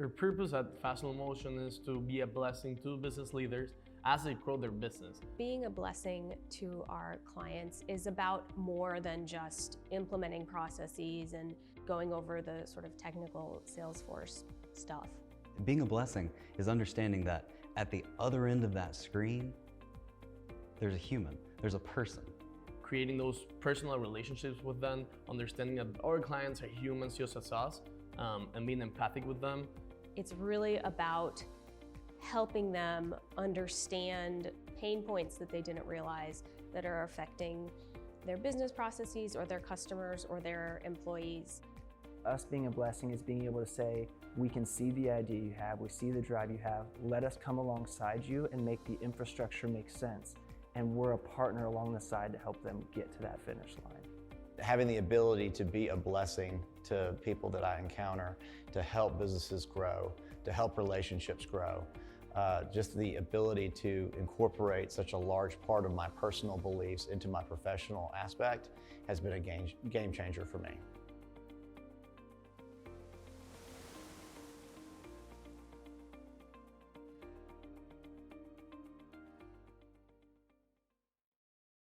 Our purpose at Fastenal Motion is to be a blessing to business leaders as they grow their business. Being a blessing to our clients is about more than just implementing processes and going over the sort of technical Salesforce stuff. Being a blessing is understanding that at the other end of that screen, there's a human, there's a person. Creating those personal relationships with them, understanding that our clients are humans just as us, and being empathic with them. It's really about helping them understand pain points that they didn't realize that are affecting their business processes or their customers or their employees. Us being a blessing is being able to say, we can see the idea you have, we see the drive you have, let us come alongside you and make the infrastructure make sense. And we're a partner along the side to help them get to that finish line. Having the ability to be a blessing to people that I encounter, to help businesses grow, to help relationships grow, just the ability to incorporate such a large part of my personal beliefs into my professional aspect has been a game changer for me.